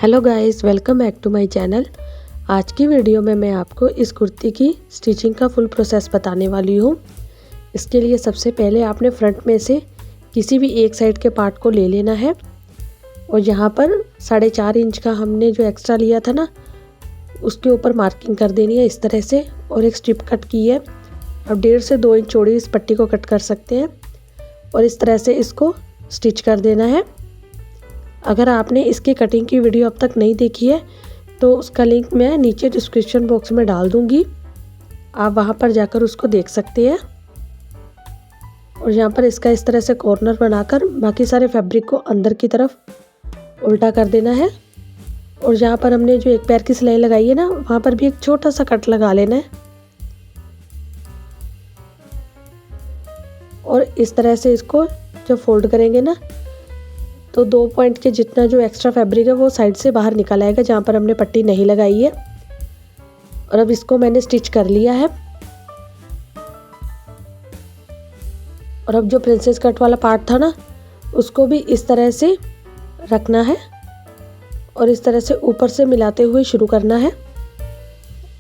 Hello guys, welcome back to my channel. आज की video में मैं आपको इस कुर्ती की स्टिचिंग का फुल प्रोसेस बताने वाली हूँ। इसके लिए सबसे पहले आपने फ्रंट में से किसी भी एक साइड के पार्ट को ले लेना है और यहाँ पर 4.5 इंच का हमने जो एक्स्ट्रा लिया था ना, उसके ऊपर मार्किंग कर देनी है इस तरह से। और एक स्ट्रिप कट की है। अब 1.5 से 2 इंच चौड़ी इस पट्टी को कट कर सकते हैं और इस तरह से इसको स्टिच कर देना है। अगर आपने इसकी कटिंग की वीडियो अब तक नहीं देखी है तो उसका लिंक मैं नीचे डिस्क्रिप्शन बॉक्स में डाल दूंगी, आप वहां पर जाकर उसको देख सकते हैं। और यहाँ पर इसका इस तरह से कॉर्नर बनाकर बाकी सारे फैब्रिक को अंदर की तरफ उल्टा कर देना है। और यहाँ पर हमने जो एक पैर की सिलाई लगाई है ना, वहाँ पर भी एक छोटा सा कट लगा लेना है। और इस तरह से इसको जब फोल्ड करेंगे ना, तो 2 पॉइंट के जितना जो एक्स्ट्रा फैब्रिक है वो साइड से बाहर निकल आएगा जहाँ पर हमने पट्टी नहीं लगाई है। और अब इसको मैंने स्टिच कर लिया है। और अब जो प्रिंसेस कट वाला पार्ट था ना, उसको भी इस तरह से रखना है और इस तरह से ऊपर से मिलाते हुए शुरू करना है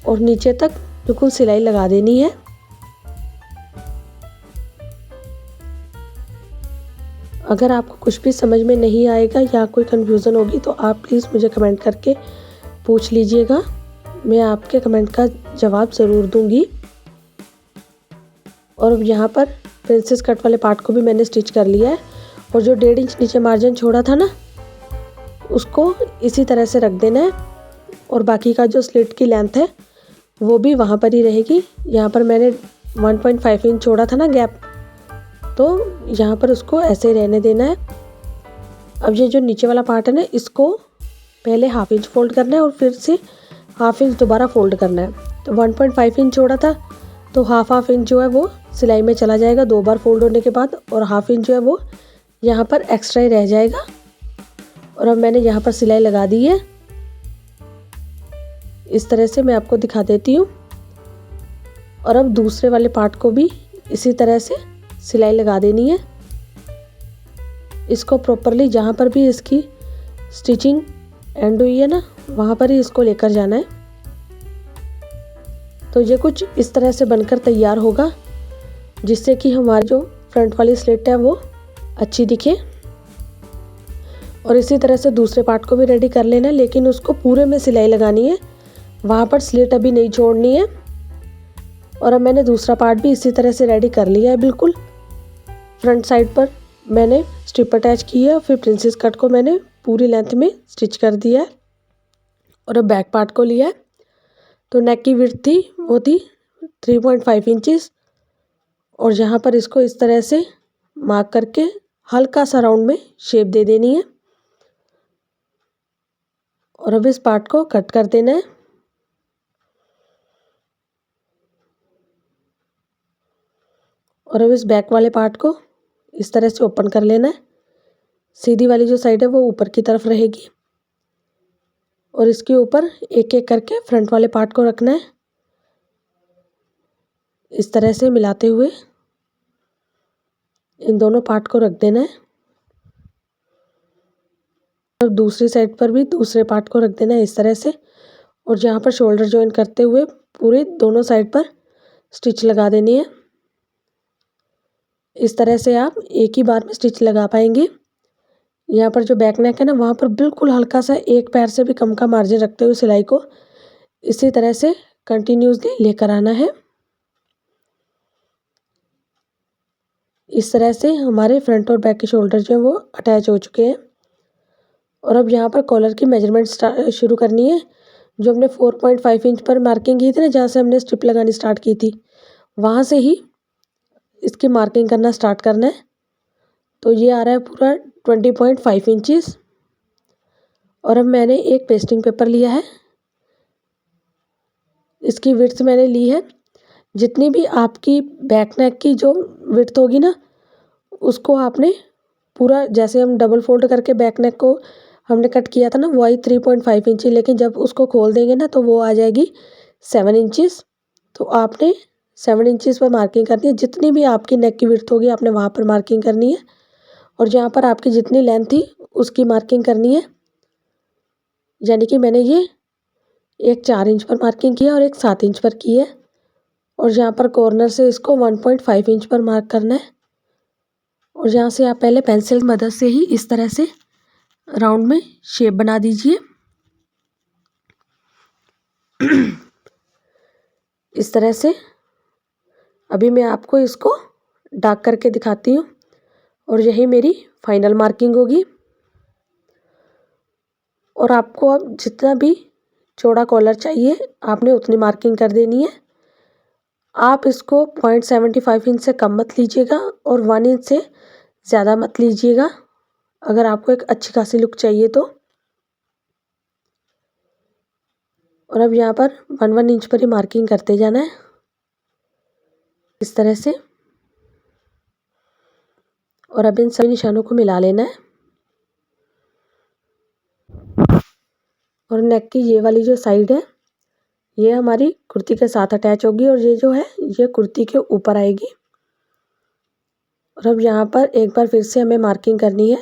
और नीचे तक बिल्कुल सिलाई लगा देनी है। अगर आपको कुछ भी समझ में नहीं आएगा या कोई कन्फ्यूज़न होगी तो आप प्लीज़ मुझे कमेंट करके पूछ लीजिएगा, मैं आपके कमेंट का जवाब ज़रूर दूंगी। और अब यहाँ पर प्रिंसेस कट वाले पार्ट को भी मैंने स्टिच कर लिया है और जो 1.5 इंच नीचे मार्जिन छोड़ा था ना, उसको इसी तरह से रख देना है। और बाकी का जो स्लिट की लेंथ है वो भी वहाँ पर ही रहेगी। यहाँ पर मैंने 1.5 इंच छोड़ा था ना गैप, तो यहाँ पर उसको ऐसे ही रहने देना है। अब ये जो नीचे वाला पार्ट है ना, इसको पहले 1/2 इंच फोल्ड करना है और फिर से 1/2 इंच दोबारा फोल्ड करना है। तो 1.5 इंच छोड़ा था तो हाफ इंच जो है वो सिलाई में चला जाएगा 2 बार फोल्ड होने के बाद, और 1/2 इंच जो है वो यहाँ पर एक्स्ट्रा ही रह जाएगा। और अब मैंने यहाँ पर सिलाई लगा दी है। इस तरह से मैं आपको दिखा देती हूँ। और अब दूसरे वाले पार्ट को भी इसी तरह से सिलाई लगा देनी है। इसको प्रॉपरली जहाँ पर भी इसकी स्टिचिंग एंड हुई है ना, वहाँ पर ही इसको लेकर जाना है। तो ये कुछ इस तरह से बनकर तैयार होगा, जिससे कि हमारी जो फ्रंट वाली स्लिट है वो अच्छी दिखे। और इसी तरह से दूसरे पार्ट को भी रेडी कर लेना है, लेकिन उसको पूरे में सिलाई लगानी है, वहाँ पर स्लिट अभी नहीं छोड़नी है। और अब मैंने दूसरा पार्ट भी इसी तरह से रेडी कर लिया है। बिल्कुल फ्रंट साइड पर मैंने स्ट्रिप अटैच की है और फिर प्रिंसेस कट को मैंने पूरी लेंथ में स्टिच कर दिया है। और अब बैक पार्ट को लिया है, तो नेक की विड्थ थी वो थी 3.5 इंचेस। और यहाँ पर इसको इस तरह से मार्क करके हल्का सा राउंड में शेप दे देनी है। और अब इस पार्ट को कट कर देना है। और अब इस बैक वाले पार्ट को इस तरह से ओपन कर लेना है। सीधी वाली जो साइड है वो ऊपर की तरफ रहेगी और इसके ऊपर एक एक करके फ्रंट वाले पार्ट को रखना है, इस तरह से मिलाते हुए इन दोनों पार्ट को रख देना है। और दूसरी साइड पर भी दूसरे पार्ट को रख देना है इस तरह से। और जहाँ पर शोल्डर जॉइन करते हुए पूरे दोनों साइड पर स्टिच लगा देनी है। इस तरह से आप एक ही बार में स्टिच लगा पाएंगे। यहाँ पर जो बैक नेक है ना, वहाँ पर बिल्कुल हल्का सा एक पैर से भी कम का मार्जिन रखते हुए सिलाई को इसी तरह से कंटिन्यूसली लेकर आना है। इस तरह से हमारे फ्रंट और बैक के शोल्डर जो है वो अटैच हो चुके हैं। और अब यहाँ पर कॉलर की मेजरमेंट शुरू करनी है। जो हमने 4.5 इंच पर मार्किंग की थी ना, जहाँ से हमने स्ट्रिप लगानी स्टार्ट की थी, वहाँ से ही इसकी मार्किंग करना स्टार्ट करना है। तो ये आ रहा है पूरा 20.5 इंचेस। और अब मैंने एक पेस्टिंग पेपर लिया है, इसकी विड्थ मैंने ली है जितनी भी आपकी बैक नेक की जो विड्थ होगी ना, उसको आपने पूरा, जैसे हम डबल फोल्ड करके बैक नेक को हमने कट किया था ना, वही 3.5 इंच, लेकिन जब उसको खोल देंगे ना तो वो आ जाएगी 7 इंचेस। तो आपने 7 इंचेस पर मार्किंग करनी है। जितनी भी आपकी नेक की विड्थ होगी आपने वहाँ पर मार्किंग करनी है और जहाँ पर आपकी जितनी लेंथ थी उसकी मार्किंग करनी है। यानी कि मैंने ये एक 4 इंच पर मार्किंग की है और एक 7 इंच पर की है। और यहाँ पर कॉर्नर से इसको 1.5 इंच पर मार्क करना है। और यहाँ से आप पहले पेंसिल की मदद से ही इस तरह से राउंड में शेप बना दीजिए। इस तरह से अभी मैं आपको इसको डार्क करके दिखाती हूँ और यही मेरी फाइनल मार्किंग होगी। और आपको अब जितना भी चौड़ा कॉलर चाहिए आपने उतनी मार्किंग कर देनी है। आप इसको 0.75 इंच से कम मत लीजिएगा और 1 इंच से ज़्यादा मत लीजिएगा अगर आपको एक अच्छी खासी लुक चाहिए तो। और अब यहाँ पर 1 इंच पर ही मार्किंग करते जाना है इस तरह से। और अब इन सभी निशानों को मिला लेना है। और नेक की ये वाली जो साइड है ये हमारी कुर्ती के साथ अटैच होगी और ये जो है ये कुर्ती के ऊपर आएगी। और अब यहाँ पर एक बार फिर से हमें मार्किंग करनी है।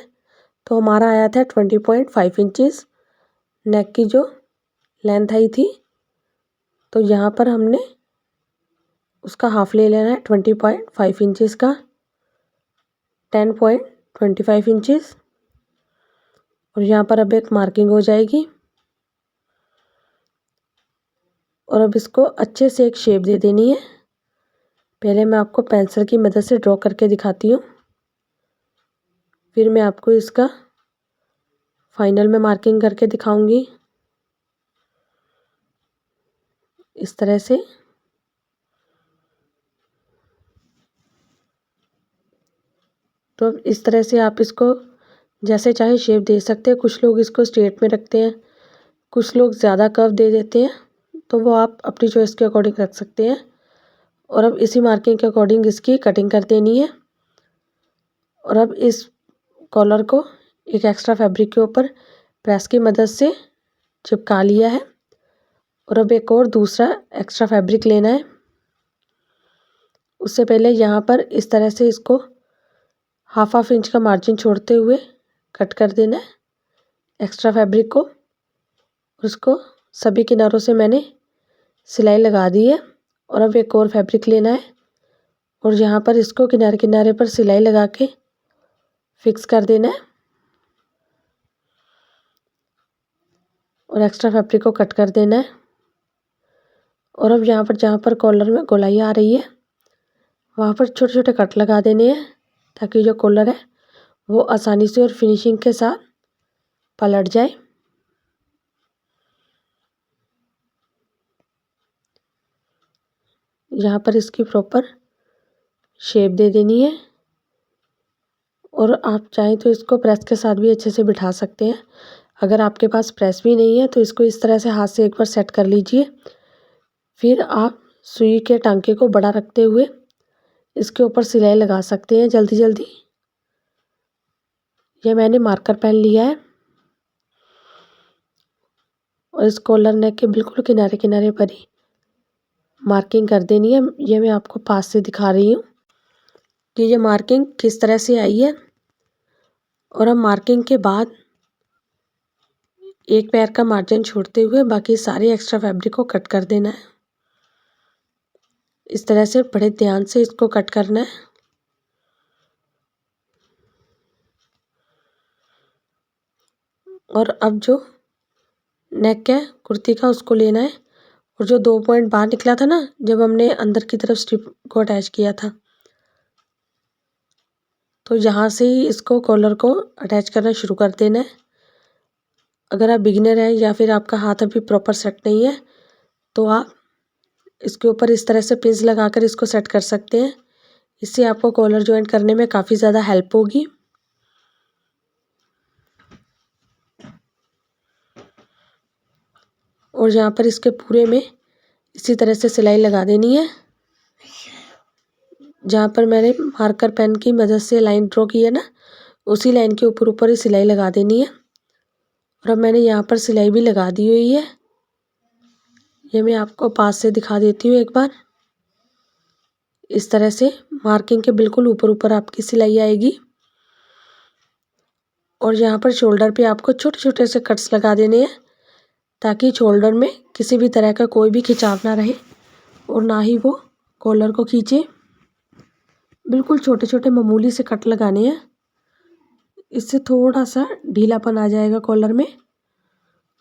तो हमारा आया था 20.5 इंचेस नेक की जो लेंथ आई थी। तो यहाँ पर हमने उसका हाफ ले लेना है 20.5 इंचेस का, 10.25 इंचेस। और यहाँ पर अब एक मार्किंग हो जाएगी। और अब इसको अच्छे से एक शेप दे देनी है। पहले मैं आपको पेंसिल की मदद से ड्रॉ करके दिखाती हूँ, फिर मैं आपको इसका फाइनल में मार्किंग करके दिखाऊंगी इस तरह से। तो अब इस तरह से आप इसको जैसे चाहे शेप दे सकते हैं। कुछ लोग इसको स्ट्रेट में रखते हैं, कुछ लोग ज़्यादा कर्व दे देते हैं, तो वो आप अपनी चॉइस के अकॉर्डिंग रख सकते हैं। और अब इसी मार्किंग के अकॉर्डिंग इसकी कटिंग कर देनी है। और अब इस कॉलर को एक एक्स्ट्रा फैब्रिक के ऊपर प्रेस की मदद से चिपका लिया है। और अब एक और दूसरा एक्स्ट्रा फैब्रिक लेना है। उससे पहले यहाँ पर इस तरह से इसको हाफ इंच का मार्जिन छोड़ते हुए कट कर देना है एक्स्ट्रा फैब्रिक को। उसको सभी किनारों से मैंने सिलाई लगा दी है। और अब एक और फैब्रिक लेना है और यहाँ पर इसको किनारे किनारे पर सिलाई लगा के फिक्स कर देना है और एक्स्ट्रा फैब्रिक को कट कर देना है। और अब यहाँ पर जहाँ पर कॉलर में गोलाई आ रही है वहाँ पर छोटे छोटे कट लगा देने हैं ताकि जो कॉलर है वो आसानी से और फिनिशिंग के साथ पलट जाए। यहाँ पर इसकी प्रॉपर शेप दे देनी है। और आप चाहें तो इसको प्रेस के साथ भी अच्छे से बिठा सकते हैं। अगर आपके पास प्रेस भी नहीं है तो इसको इस तरह से हाथ से एक बार सेट कर लीजिए। फिर आप सुई के टांके को बड़ा रखते हुए इसके ऊपर सिलाई लगा सकते हैं जल्दी जल्दी। यह मैंने मार्कर पेन लिया है और इस कॉलर नेक के बिल्कुल किनारे किनारे पर ही मार्किंग कर देनी है। ये मैं आपको पास से दिखा रही हूँ कि ये मार्किंग किस तरह से आई है। और अब मार्किंग के बाद एक पैर का मार्जिन छोड़ते हुए बाकी सारे एक्स्ट्रा फैब्रिक को कट कर देना है। इस तरह से बड़े ध्यान से इसको कट करना है। और अब जो नेक है कुर्ती का उसको लेना है और जो 2 पॉइंट बाहर निकला था ना जब हमने अंदर की तरफ स्ट्रिप को अटैच किया था, तो यहाँ से ही इसको कॉलर को अटैच करना शुरू कर देना है। अगर आप बिगिनर हैं या फिर आपका हाथ अभी प्रॉपर सेट नहीं है तो आप इसके ऊपर इस तरह से पिंस लगाकर इसको सेट कर सकते हैं। इससे आपको कॉलर जॉइंट करने में काफ़ी ज़्यादा हेल्प होगी। और यहाँ पर इसके पूरे में इसी तरह से सिलाई लगा देनी है। जहाँ पर मैंने मार्कर पेन की मदद से लाइन ड्रॉ की है ना उसी लाइन के ऊपर ऊपर ही सिलाई लगा देनी है। और अब मैंने यहाँ पर सिलाई भी लगा दी हुई है। ये मैं आपको पास से दिखा देती हूँ एक बार। इस तरह से मार्किंग के बिल्कुल ऊपर ऊपर आपकी सिलाई आएगी। और यहाँ पर शोल्डर पे आपको छोटे छोटे से कट्स लगा देने हैं ताकि शोल्डर में किसी भी तरह का कोई भी खिंचाव ना रहे और ना ही वो कॉलर को खींचे। बिल्कुल छोटे छोटे मामूली से कट लगाने हैं, इससे थोड़ा सा ढीलापन आ जाएगा कॉलर में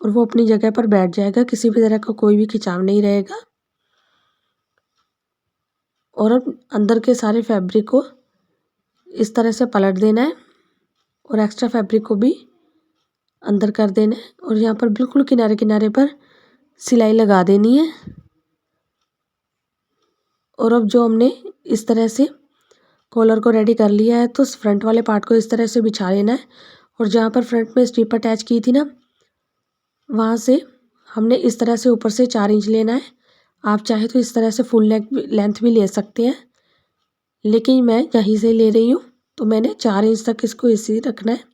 और वो अपनी जगह पर बैठ जाएगा, किसी भी तरह का कोई भी खिंचाव नहीं रहेगा। और अब अंदर के सारे फैब्रिक को इस तरह से पलट देना है और एक्स्ट्रा फैब्रिक को भी अंदर कर देना है और यहाँ पर बिल्कुल किनारे किनारे पर सिलाई लगा देनी है। और अब जो हमने इस तरह से कॉलर को रेडी कर लिया है तो फ्रंट वाले पार्ट को इस तरह से बिछा लेना है और जहाँ पर फ्रंट में स्ट्रिप अटैच की थी ना, वहाँ से हमने इस तरह से ऊपर से 4 इंच लेना है। आप चाहे तो इस तरह से फुल लेंथ भी ले सकते हैं, लेकिन मैं यहीं से ले रही हूँ तो मैंने 4 इंच तक इसको इसी रखना है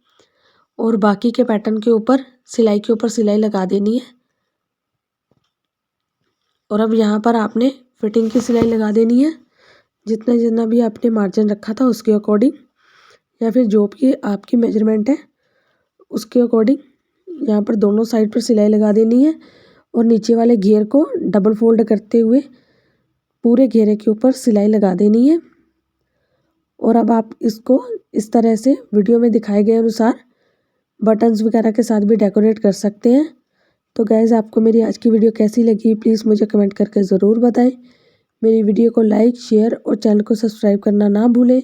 और बाकी के पैटर्न के ऊपर सिलाई के ऊपर सिलाई लगा देनी है। और अब यहाँ पर आपने फिटिंग की सिलाई लगा देनी है, जितना जितना भी आपने मार्जिन रखा था उसके अकॉर्डिंग या फिर जो भी आपकी मेजरमेंट है उसके अकॉर्डिंग यहाँ पर दोनों साइड पर सिलाई लगा देनी है और नीचे वाले घेर को डबल फोल्ड करते हुए पूरे घेरे के ऊपर सिलाई लगा देनी है। और अब आप इसको इस तरह से वीडियो में दिखाए गए अनुसार बटन्स वगैरह के साथ भी डेकोरेट कर सकते हैं। तो गाइज़, आपको मेरी आज की वीडियो कैसी लगी प्लीज़ मुझे कमेंट करके ज़रूर बताएं। मेरी वीडियो को लाइक, शेयर और चैनल को सब्सक्राइब करना ना भूलें।